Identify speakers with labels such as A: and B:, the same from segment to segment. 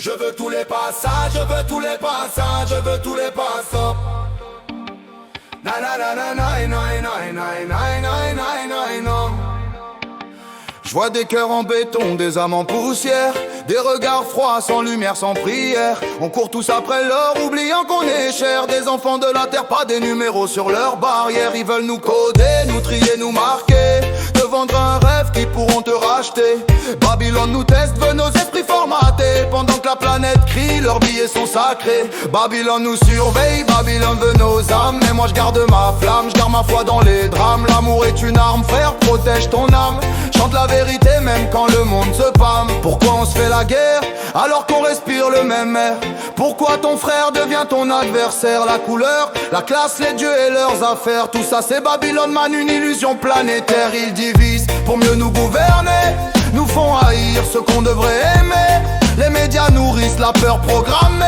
A: Je veux tous les passages, je veux tous les passages, je veux tous les passages. Na na na na na na na na na na na na. Je vois des cœurs en béton, des âmes en poussière, des regards froids, sans lumière, sans prière. On court tous après l'or, oubliant qu'on est cher. Des enfants de la terre, pas des numéros sur leurs barrières. Ils veulent nous coder, nous trier, nous marquer, te vendre un rêve qui pourront te racheter. Babylone nous teste, veut nos esprits formatés. Pendant que la planète crie, leurs billets sont sacrés. Babylone nous surveille, Babylone veut nos âmes. Mais moi je garde ma flamme, je garde ma foi dans les drames. L'amour est une arme, frère, protège ton âme. Chante la vérité même quand le monde se pâme. Pourquoi on se fait la guerre alors qu'on respire le même air? Pourquoi ton frère devient ton adversaire? La couleur, la classe, les dieux et leurs affaires, tout ça c'est Babylone man, une illusion planétaire. Ils divisent pour mieux nous gouverner, nous font haïr ce qu'on devrait aimer. Les médias nourrissent la peur programmée.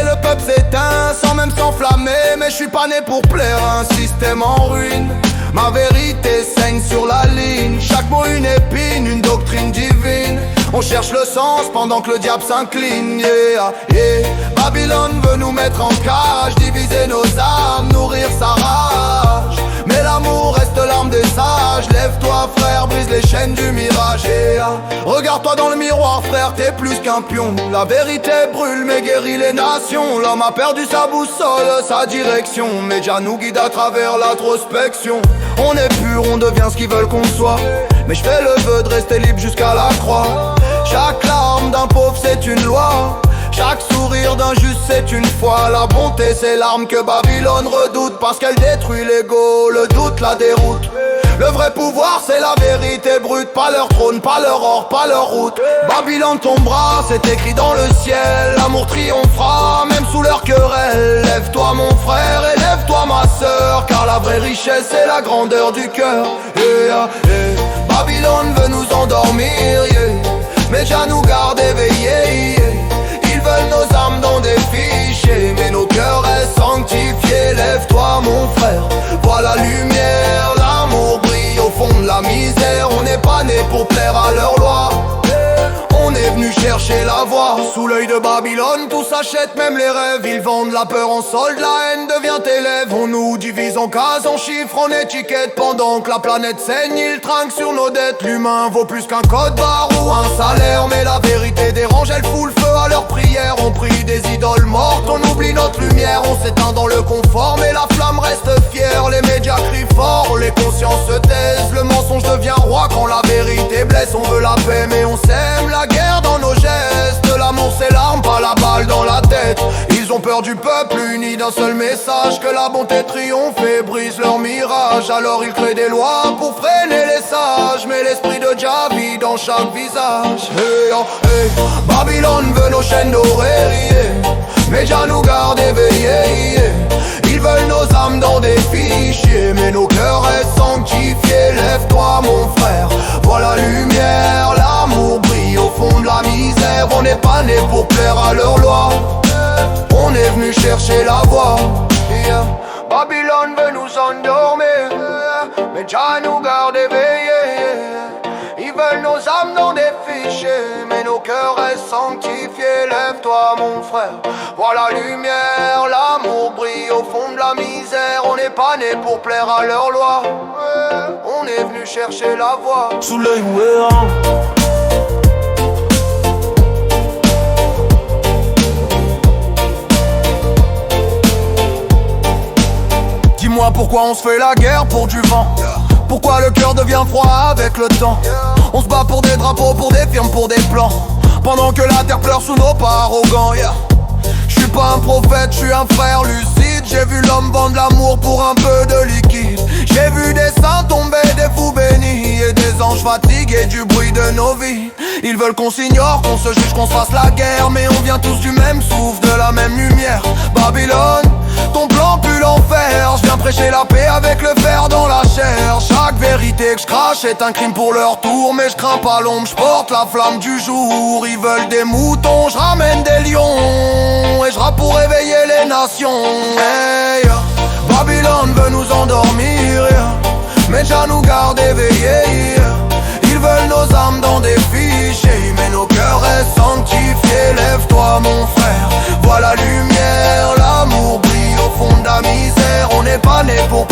A: Le peuple s'éteint sans même s'enflammer. Mais je suis pas né pour plaire à un système en ruine. Ma vérité saigne sur la ligne. Chaque mot une épine, une doctrine divine. On cherche le sens pendant que le diable s'incline. Yeah, yeah. Babylone veut nous mettre en cage, diviser nos âmes, nourrir sa rage. Mais l'amour reste l'arme des sages. Lève-toi frère, brise les chaînes du mirage. Yeah. Regarde-toi dans le miroir frère, t'es plus qu'un pion. La vérité brûle mais guérit les nations. L'homme a perdu sa boussole, sa direction. Média nous guide à travers l'introspection. On est pur, on devient ce qu'ils veulent qu'on soit. Mais je fais le vœu de rester libre jusqu'à la croix. Chaque larme d'un pauvre c'est une loi. Chaque sourire d'un juste c'est une foi. La bonté c'est l'arme que Babylone redoute, parce qu'elle détruit l'ego, le doute, la déroute. Le vrai pouvoir c'est la vérité brute. Pas leur trône, pas leur or, pas leur route. Babylone tombera, c'est écrit dans le ciel. L'amour triomphera, même sous leur querelle. Lève-toi mon frère et lève-toi ma sœur, car la vraie richesse c'est la grandeur du cœur. Yeah, yeah. Babylone veut nous endormir, yeah. Mais déjà nous garde éveillés, yeah. Ils veulent nos âmes dans des fichiers, mais nos cœurs restent sanctifiés. Lève-toi mon frère, vois la lumière. L'amour brille au fond de la misère. On n'est pas né pour plaire à leur loi. On est venu chercher la voie. Sous l'œil de Babylone, tout s'achète, même les rêves. Ils vendent la peur en solde, la haine devient élève. On nous divise en cases, en chiffres, en étiquettes. Pendant que la planète saigne, ils trinquent sur nos dettes. L'humain vaut plus qu'un code barre ou un salaire. Mais la vérité dérange, elle fout le feu à leurs prières. On prie des idoles mortes, on oublie notre lumière. On s'éteint dans le confort, mais la flamme reste fière. Les médias crient fort, les consciences se taisent. Le mensonge devient roi quand la vérité blesse. On veut la paix, mais on sème la guerre dans nos gestes. L'amour c'est l'arme, pas la balle dans la tête. Ils ont peur du peuple uni d'un seul message, que la bonté triomphe et brise leur mirage. Alors ils créent des lois pour freiner les sages, mais l'esprit de Jah vit dans chaque visage. Hey, oh, hey. Babylone veut nos chaînes dorées, yeah. Mais Jah nous garde éveillés, yeah. Ils veulent nos âmes dans des fichiers, mais nos cœurs restent sanctifiés. Lève-toi mon frère, vois la lumière. L'amour brille au fond de la misère. On n'est pas né pour plaire à leur loi. On est venu chercher la voie, yeah. Babylone veut nous endormir, mais Jah nous garde éveillés. Ils veulent nos âmes dans des fichiers, mais nos cœurs restent sanctifiés. Lève-toi mon frère, vois la lumière. L'amour brille au fond de la misère. On n'est pas né pour plaire à leur loi. On est venu chercher la voie.
B: Sous l'œil ouéant,
A: dis-moi pourquoi on se fait la guerre pour du vent. Pourquoi le cœur devient froid avec le temps. On se bat pour des drapeaux, pour des firmes, pour des plans, pendant que la terre pleure sous nos pas arrogants, yeah. Je suis pas un prophète, je suis un frère lucide. J'ai vu l'homme vendre l'amour pour un peu de liquide. J'ai vu des saints tomber, des fous bénis, et des anges fatigués du bruit de nos vies. Ils veulent qu'on s'ignore, qu'on se juge, qu'on se fasse la guerre, mais on vient tous du même souffle, de la même lumière. Babylone, ton plan pue l'enfer. Je viens prêcher la paix avec le fer dans la chair. Chaque vérité que je crache est un crime pour leur tour, mais je crains pas l'ombre, je porte la flamme du jour. Ils veulent des moutons, je ramène des lions, et je rappe pour réveiller les nations. Hey, Babylone veut nous endormir, yeah. Mais Jah nous garde éveillés, yeah. Ils veulent nos âmes dans des fichiers, mais nos cœurs restent sanctifiés. Lève-toi mon frère, vois la lumière, l'amour brille au fond de la misère. On n'est pas né pour